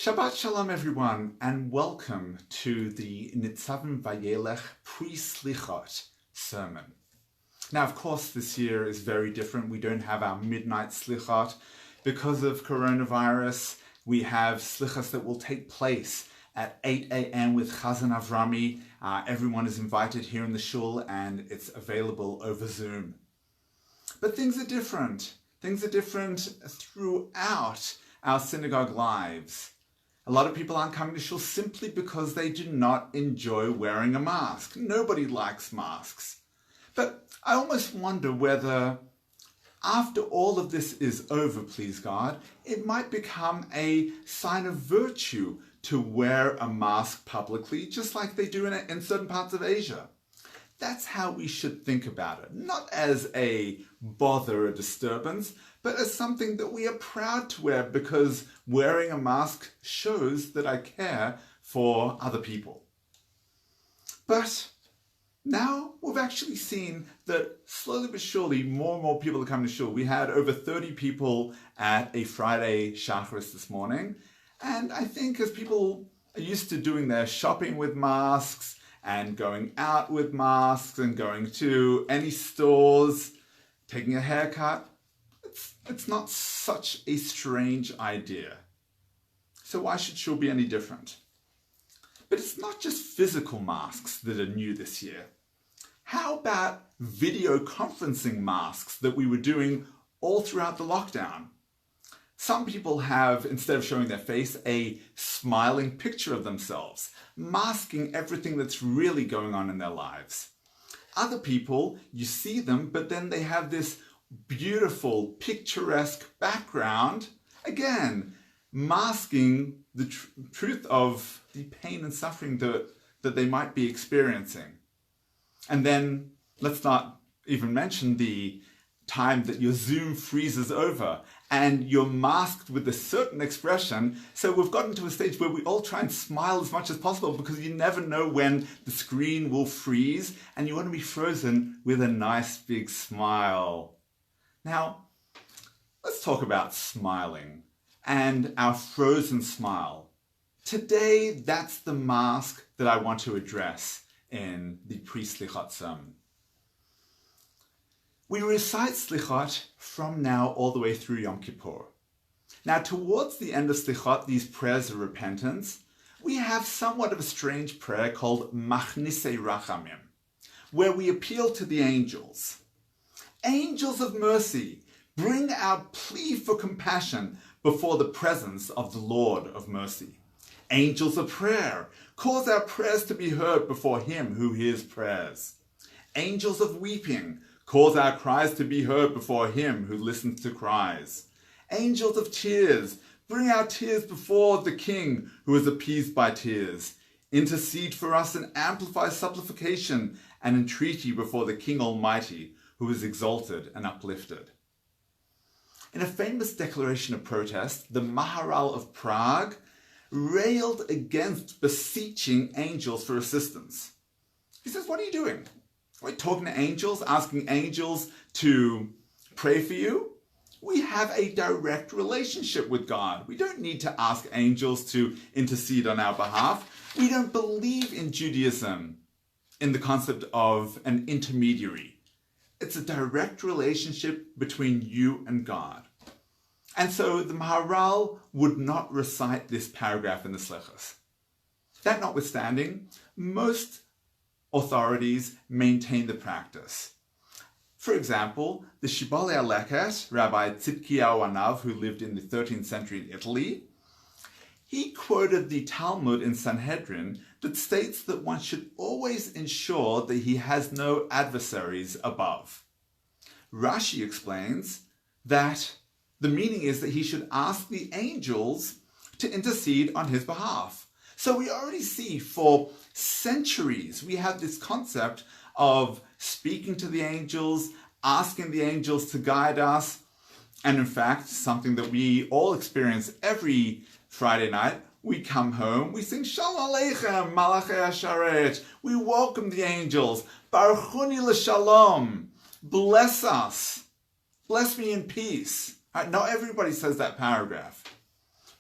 Shabbat Shalom everyone, and welcome to the Nitzavim Vayelech PreSelichot Sermon. Now, of course, this year is very different. We don't have our midnight slichot. Because of coronavirus, we have slichos that will take place at 8 a.m. with Chazan Avrami. Everyone is invited here in the shul, and it's available over Zoom. But things are different. Things are different throughout our synagogue lives. A lot of people aren't coming to shul simply because they do not enjoy wearing a mask. Nobody likes masks. But I almost wonder whether, after all of this is over, please God, it might become a sign of virtue to wear a mask publicly, just like they do in certain parts of Asia. That's how we should think about it. Not as a bother or disturbance, but as something that we are proud to wear because wearing a mask shows that I care for other people. But now we've actually seen that slowly but surely more and more people are coming to shul. We had over 30 people at a Friday Shacharis this morning. And I think as people are used to doing their shopping with masks and going out with masks and going to any stores, taking a haircut, it's not such a strange idea. So why should shul be any different? But it's not just physical masks that are new this year. How about video conferencing masks that we were doing all throughout the lockdown? Some people have, instead of showing their face, a smiling picture of themselves, masking everything that's really going on in their lives. Other people, you see them, but then they have this beautiful, picturesque background, again, masking the truth of the pain and suffering that they might be experiencing. And then, let's not even mention the time that your Zoom freezes over and you're masked with a certain expression. So we've gotten to a stage where we all try and smile as much as possible because you never know when the screen will freeze and you want to be frozen with a nice big smile. Now, let's talk about smiling and our frozen smile. Today, that's the mask that I want to address in the PreSelichot Sermon. We recite Slichot from now all the way through Yom Kippur. Now, towards the end of Slichot, these prayers of repentance, we have somewhat of a strange prayer called Machnise Rachamim, where we appeal to the angels. Angels of mercy, bring our plea for compassion before the presence of the Lord of mercy. Angels of prayer, cause our prayers to be heard before him who hears prayers. Angels of weeping, cause our cries to be heard before him who listens to cries. Angels of tears, bring our tears before the King who is appeased by tears. Intercede for us and amplify supplication and entreaty before the King Almighty who is exalted and uplifted. In a famous declaration of protest, the Maharal of Prague railed against beseeching angels for assistance. He says, what are you doing? Are we talking to angels, asking angels to pray for you? We have a direct relationship with God. We don't need to ask angels to intercede on our behalf. We don't believe in Judaism in the concept of an intermediary. It's a direct relationship between you and God. And so the Maharal would not recite this paragraph in the Slichos. That notwithstanding, most authorities maintain the practice. For example, the Shibalei HaLeket, Rabbi Tzidkiyahu Anav, who lived in the 13th century in Italy, he quoted the Talmud in Sanhedrin that states that one should always ensure that he has no adversaries above. Rashi explains that the meaning is that he should ask the angels to intercede on his behalf. So we already see for centuries we have this concept of speaking to the angels, asking the angels to guide us, and in fact, something that we all experience every Friday night. We come home, we sing Shalom Aleichem, Malachei Hasharet. We welcome the angels. Baruchuni l'shalom. Bless us. Bless me in peace. Not everybody says that paragraph.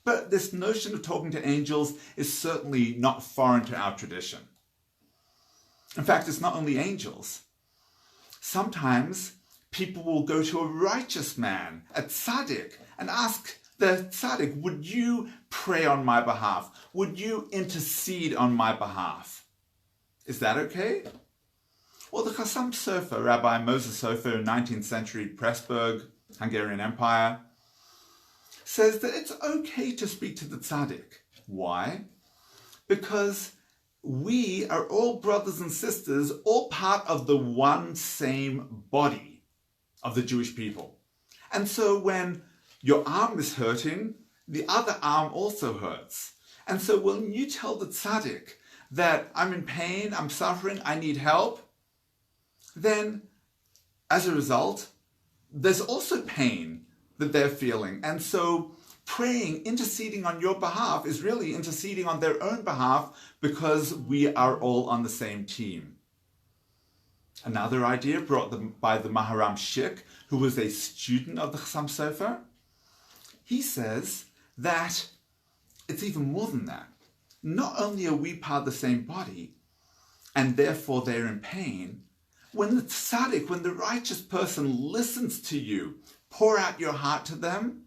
But this notion of talking to angels is certainly not foreign to our tradition. In fact, it's not only angels. Sometimes people will go to a righteous man, a tzaddik, and ask the tzaddik, would you pray on my behalf? Would you intercede on my behalf? Is that okay? Well, the Chassam Sofer, Rabbi Moses Sofer, 19th century Pressburg, Hungarian Empire, says that it's okay to speak to the tzaddik. Why? Because we are all brothers and sisters, all part of the one same body of the Jewish people. And so when your arm is hurting, the other arm also hurts. And so when you tell the tzaddik that I'm in pain, I'm suffering, I need help, then as a result, there's also pain that they're feeling. And so praying, interceding on your behalf is really interceding on their own behalf because we are all on the same team. Another idea brought by the Maharam Shik, who was a student of the Chassam Sofer, he says that it's even more than that. Not only are we part of the same body, and therefore they're in pain, when the tzaddik, when the righteous person listens to you, pour out your heart to them,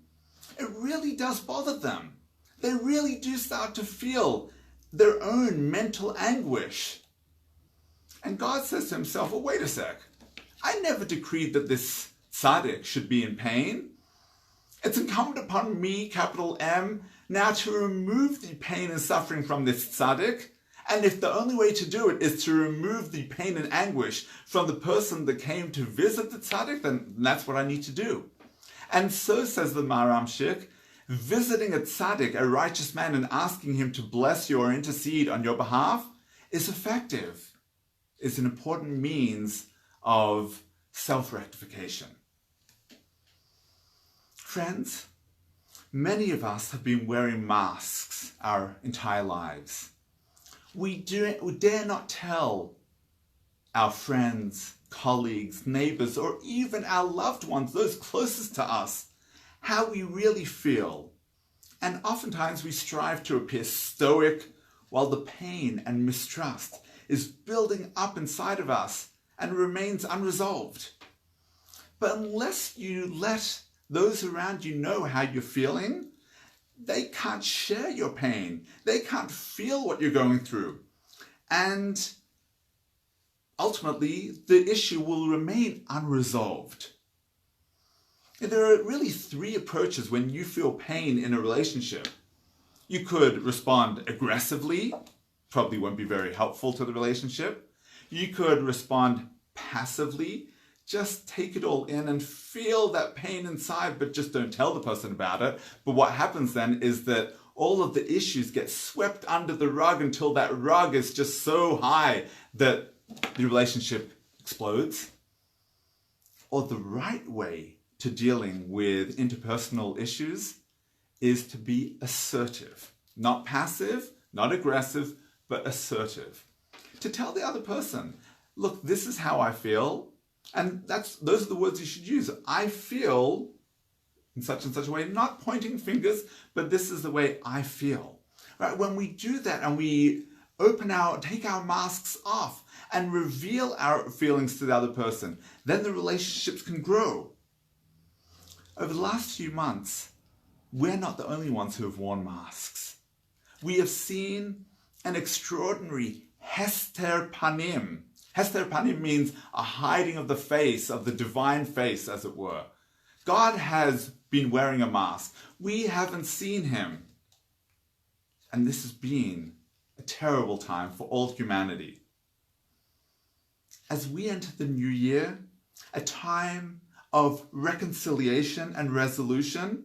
it really does bother them. They really do start to feel their own mental anguish. And God says to himself, well, wait a sec. I never decreed that this tzaddik should be in pain. It's incumbent upon me, capital M, now to remove the pain and suffering from this tzaddik. And if the only way to do it is to remove the pain and anguish from the person that came to visit the tzaddik, then that's what I need to do. And so, says the Maharam Shik, visiting a tzaddik, a righteous man, and asking him to bless you or intercede on your behalf is effective. It's an important means of self-rectification. Friends, many of us have been wearing masks our entire lives. We dare not tell our friends, colleagues, neighbors, or even our loved ones, those closest to us, how we really feel. And oftentimes we strive to appear stoic while the pain and mistrust is building up inside of us and remains unresolved. But unless you let those around you know how you're feeling, they can't share your pain. They can't feel what you're going through. And ultimately, the issue will remain unresolved. There are really three approaches when you feel pain in a relationship. You could respond aggressively, probably won't be very helpful to the relationship. You could respond passively, just take it all in and feel that pain inside, but just don't tell the person about it. But what happens then is that all of the issues get swept under the rug until that rug is just so high that the relationship explodes. Or the right way to dealing with interpersonal issues is to be assertive. Not passive, not aggressive, but assertive. To tell the other person, look, this is how I feel. And those are the words you should use. I feel in such and such a way, not pointing fingers, but this is the way I feel. Right? When we do that and we take our masks off and reveal our feelings to the other person, then the relationships can grow. Over the last few months, we're not the only ones who have worn masks. We have seen an extraordinary hester panim. Hester panim means a hiding of the face, of the divine face, as it were. God has been wearing a mask. We haven't seen him. And this has been a terrible time for all humanity. As we enter the new year, a time of reconciliation and resolution,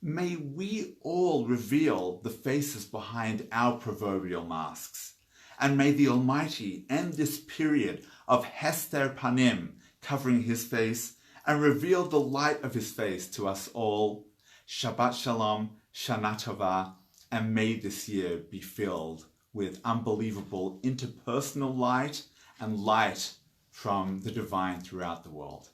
may we all reveal the faces behind our proverbial masks. And may the Almighty end this period of Hester Panim, covering his face, and reveal the light of his face to us all. Shabbat Shalom, Shana Tova, and may this year be filled with unbelievable interpersonal light and light from the divine throughout the world.